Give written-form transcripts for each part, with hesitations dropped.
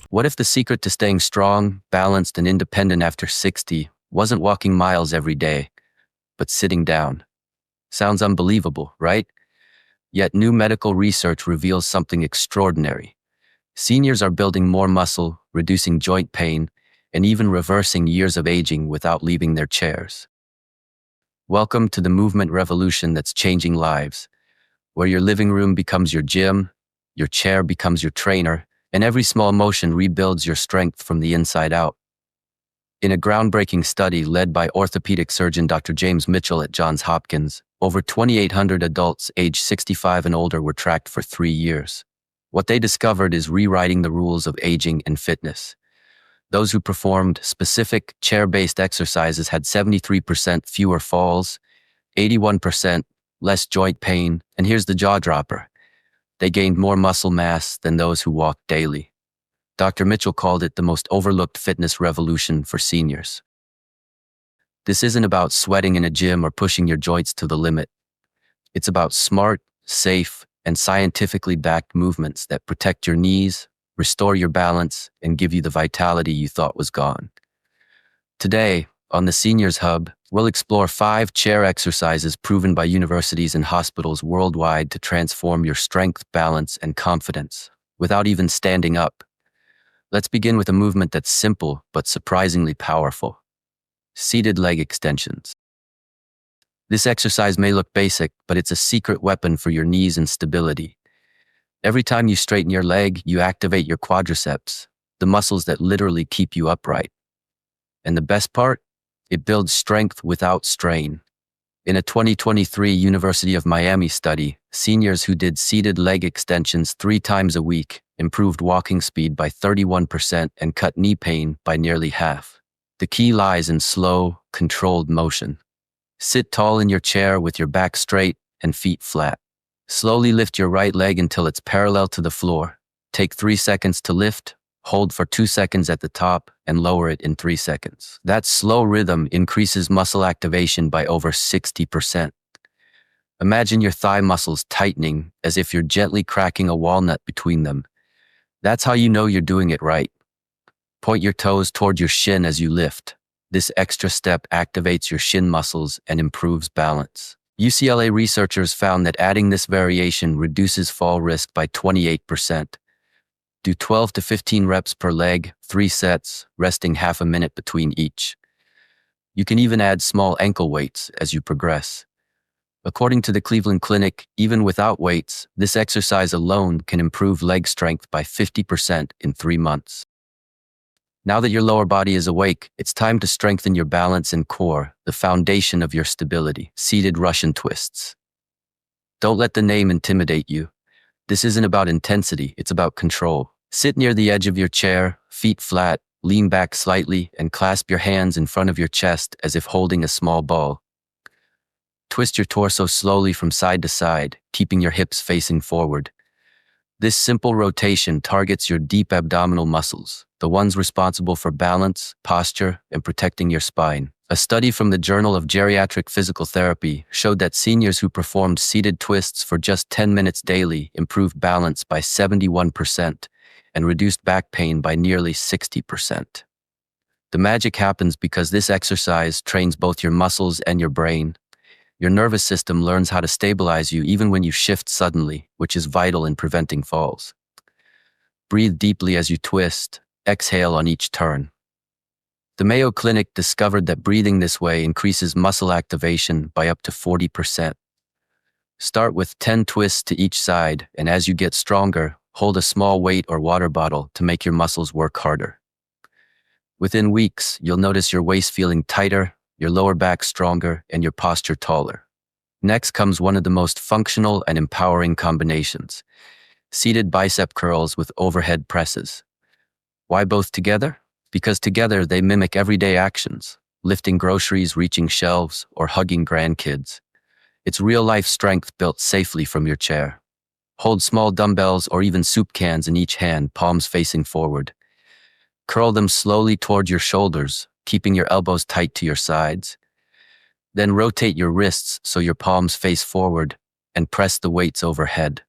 What if the secret to staying strong, balanced, and independent after 60 wasn't walking miles every day, but sitting down? Sounds unbelievable, right? Yet new medical research reveals something extraordinary. Seniors are building more muscle, reducing joint pain, and even reversing years of aging without leaving their chairs. Welcome to the movement revolution that's changing lives, where your living room becomes your gym, your chair becomes your trainer, and every small motion rebuilds your strength from the inside out. In a groundbreaking study led by orthopedic surgeon Dr. James Mitchell at Johns Hopkins, over 2,800 adults aged 65 and older were tracked for 3 years. What they discovered is rewriting the rules of aging and fitness. Those who performed specific chair-based exercises had 73% fewer falls, 81% less joint pain, and here's the jaw-dropper. They gained more muscle mass than those who walked daily. Dr. Mitchell called it the most overlooked fitness revolution for seniors. This isn't about sweating in a gym or pushing your joints to the limit. It's about smart, safe, and scientifically backed movements that protect your knees, restore your balance, and give you the vitality you thought was gone. Today, on the Seniors Hub, we'll explore 5 chair exercises proven by universities and hospitals worldwide to transform your strength, balance, and confidence without even standing up. Let's begin with a movement that's simple but surprisingly powerful: seated leg extensions. This exercise may look basic, but it's a secret weapon for your knees and stability. Every time you straighten your leg, you activate your quadriceps, the muscles that literally keep you upright. And the best part? It builds strength without strain. In a 2023 University of Miami study, seniors who did seated leg extensions 3 times a week improved walking speed by 31% and cut knee pain by nearly half. The key lies in slow, controlled motion. Sit tall in your chair with your back straight and feet flat. Slowly lift your right leg until it's parallel to the floor. Take 3 seconds to lift, hold for 2 seconds at the top, and lower it in 3 seconds. That slow rhythm increases muscle activation by over 60%. Imagine your thigh muscles tightening as if you're gently cracking a walnut between them. That's how you know you're doing it right. Point your toes toward your shin as you lift. This extra step activates your shin muscles and improves balance. UCLA researchers found that adding this variation reduces fall risk by 28%. Do 12 to 15 reps per leg, 3 sets, resting half a minute between each. You can even add small ankle weights as you progress. According to the Cleveland Clinic, even without weights, this exercise alone can improve leg strength by 50% in 3 months. Now that your lower body is awake, it's time to strengthen your balance and core, the foundation of your stability. Seated Russian twists. Don't let the name intimidate you. This isn't about intensity, it's about control. Sit near the edge of your chair, feet flat, lean back slightly, and clasp your hands in front of your chest as if holding a small ball. Twist your torso slowly from side to side, keeping your hips facing forward. This simple rotation targets your deep abdominal muscles, the ones responsible for balance, posture, and protecting your spine. A study from the Journal of Geriatric Physical Therapy showed that seniors who performed seated twists for just 10 minutes daily improved balance by 71% and reduced back pain by nearly 60%. The magic happens because this exercise trains both your muscles and your brain. Your nervous system learns how to stabilize you even when you shift suddenly, which is vital in preventing falls. Breathe deeply as you twist, exhale on each turn. The Mayo Clinic discovered that breathing this way increases muscle activation by up to 40%. Start with 10 twists to each side, and as you get stronger, hold a small weight or water bottle to make your muscles work harder. Within weeks, you'll notice your waist feeling tighter, your lower back stronger, and your posture taller. Next comes one of the most functional and empowering combinations: seated bicep curls with overhead presses. Why both together? Because together they mimic everyday actions, lifting groceries, reaching shelves, or hugging grandkids. It's real-life strength built safely from your chair. Hold small dumbbells or even soup cans in each hand, palms facing forward. Curl them slowly toward your shoulders, keeping your elbows tight to your sides. Then rotate your wrists so your palms face forward and press the weights overhead.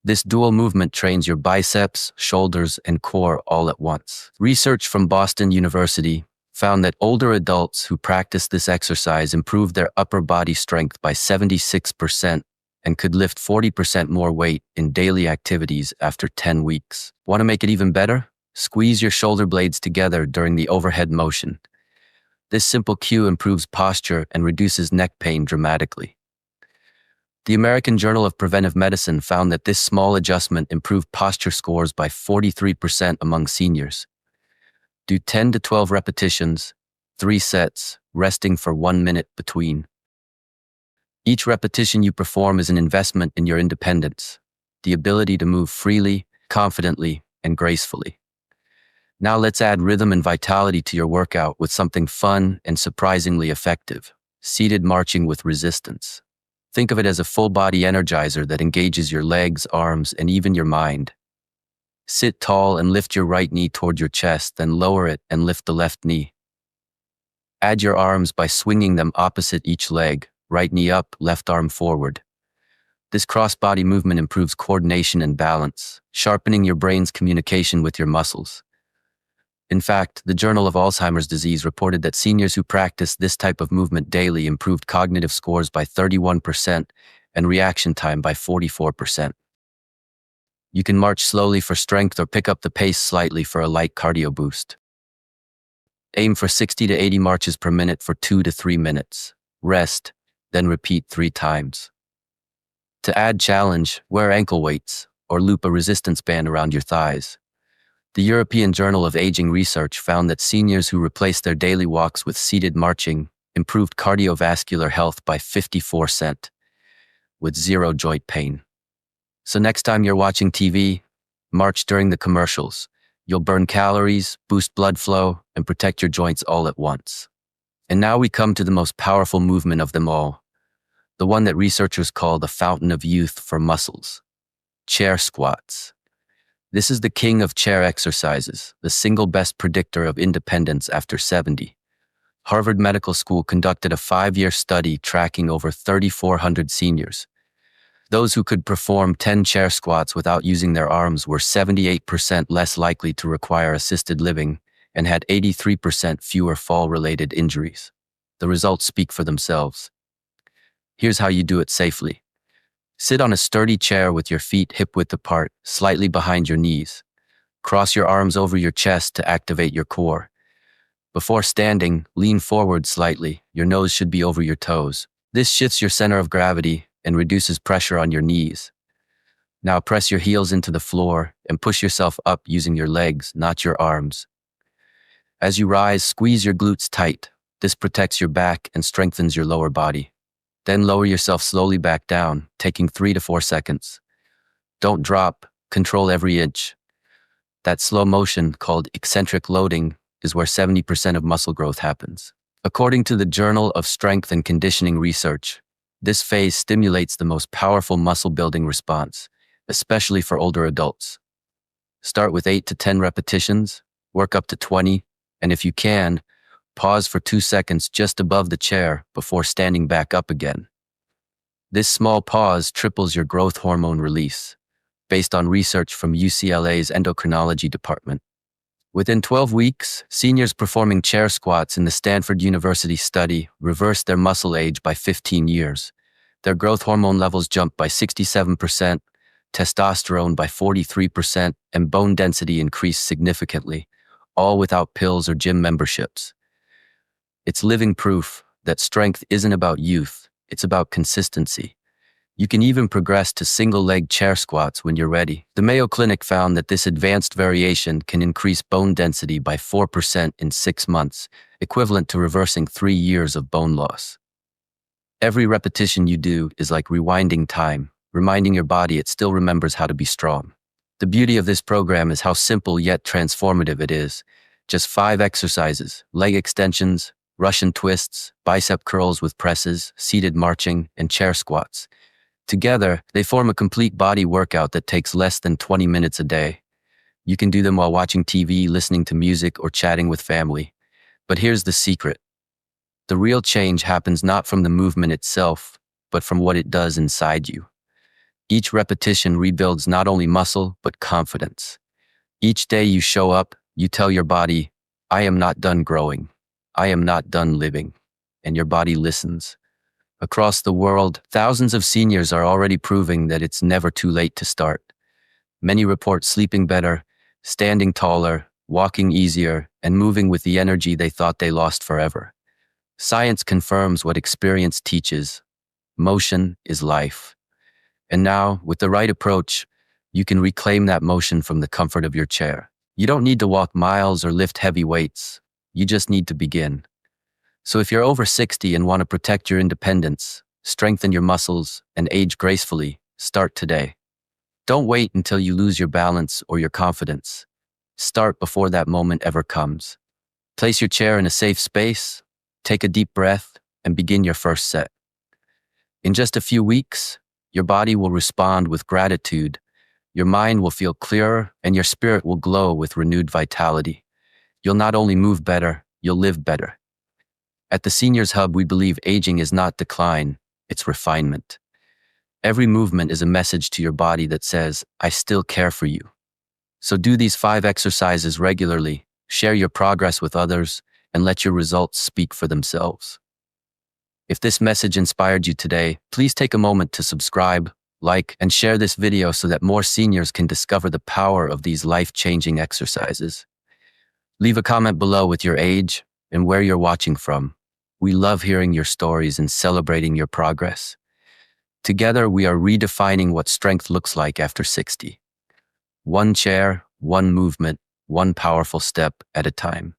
This dual movement trains your biceps, shoulders, and core all at once. Research from Boston University found that older adults who practice this exercise improved their upper body strength by 76% and could lift 40% more weight in daily activities after 10 weeks. Want to make it even better? Squeeze your shoulder blades together during the overhead motion. This simple cue improves posture and reduces neck pain dramatically. The American Journal of Preventive Medicine found that this small adjustment improved posture scores by 43% among seniors. Do 10 to 12 repetitions, 3 sets, resting for 1 minute between. Each repetition you perform is an investment in your independence, the ability to move freely, confidently, and gracefully. Now let's add rhythm and vitality to your workout with something fun and surprisingly effective: seated marching with resistance. Think of it as a full-body energizer that engages your legs, arms, and even your mind. Sit tall and lift your right knee toward your chest, then lower it and lift the left knee. Add your arms by swinging them opposite each leg, right knee up, left arm forward. This cross-body movement improves coordination and balance, sharpening your brain's communication with your muscles. In fact, the Journal of Alzheimer's Disease reported that seniors who practice this type of movement daily improved cognitive scores by 31% and reaction time by 44%. You can march slowly for strength or pick up the pace slightly for a light cardio boost. Aim for 60 to 80 marches per minute for 2 to 3 minutes. Rest, then repeat 3 times. To add challenge, wear ankle weights or loop a resistance band around your thighs. The European Journal of Aging Research found that seniors who replaced their daily walks with seated marching improved cardiovascular health by 54% with 0 joint pain. So next time you're watching TV, march during the commercials. You'll burn calories, boost blood flow, and protect your joints all at once. And now we come to the most powerful movement of them all, the one that researchers call the fountain of youth for muscles: chair squats. This is the king of chair exercises, the single best predictor of independence after 70. Harvard Medical School conducted a 5-year study tracking over 3,400 seniors. Those who could perform 10 chair squats without using their arms were 78% less likely to require assisted living and had 83% fewer fall-related injuries. The results speak for themselves. Here's how you do it safely. Sit on a sturdy chair with your feet hip-width apart, slightly behind your knees. Cross your arms over your chest to activate your core. Before standing, lean forward slightly. Your nose should be over your toes. This shifts your center of gravity and reduces pressure on your knees. Now press your heels into the floor and push yourself up using your legs, not your arms. As you rise, squeeze your glutes tight. This protects your back and strengthens your lower body. Then lower yourself slowly back down, taking 3 to 4 seconds. Don't drop, control every inch. That slow motion, called eccentric loading, is where 70% of muscle growth happens. According to the Journal of Strength and Conditioning Research, this phase stimulates the most powerful muscle-building response, especially for older adults. Start with 8 to 10 repetitions, work up to 20, and if you can, pause for 2 seconds just above the chair before standing back up again. This small pause triples your growth hormone release, based on research from UCLA's endocrinology department. Within 12 weeks, seniors performing chair squats in the Stanford University study reversed their muscle age by 15 years. Their growth hormone levels jumped by 67%, testosterone by 43%, and bone density increased significantly, all without pills or gym memberships. It's living proof that strength isn't about youth, it's about consistency. You can even progress to single-leg chair squats when you're ready. The Mayo Clinic found that this advanced variation can increase bone density by 4% in 6 months, equivalent to reversing 3 years of bone loss. Every repetition you do is like rewinding time, reminding your body it still remembers how to be strong. The beauty of this program is how simple yet transformative it is. Just 5 exercises: leg extensions, Russian twists, bicep curls with presses, seated marching, and chair squats. Together, they form a complete body workout that takes less than 20 minutes a day. You can do them while watching TV, listening to music, or chatting with family. But here's the secret. The real change happens not from the movement itself, but from what it does inside you. Each repetition rebuilds not only muscle, but confidence. Each day you show up, you tell your body, I am not done growing. I am not done living. And your body listens. Across the world, thousands of seniors are already proving that it's never too late to start. Many report sleeping better, standing taller, walking easier, and moving with the energy they thought they lost forever. Science confirms what experience teaches. Motion is life. And now, with the right approach, you can reclaim that motion from the comfort of your chair. You don't need to walk miles or lift heavy weights. You just need to begin. So if you're over 60 and want to protect your independence, strengthen your muscles, and age gracefully, start today. Don't wait until you lose your balance or your confidence. Start before that moment ever comes. Place your chair in a safe space, take a deep breath, and begin your first set. In just a few weeks, your body will respond with gratitude, your mind will feel clearer, and your spirit will glow with renewed vitality. You'll not only move better, you'll live better. At the Seniors Hub, we believe aging is not decline, it's refinement. Every movement is a message to your body that says, I still care for you. So do these 5 exercises regularly, share your progress with others, and let your results speak for themselves. If this message inspired you today, please take a moment to subscribe, like, and share this video so that more seniors can discover the power of these life-changing exercises. Leave a comment below with your age and where you're watching from. We love hearing your stories and celebrating your progress. Together, we are redefining what strength looks like after 60. One chair, one movement, one powerful step at a time.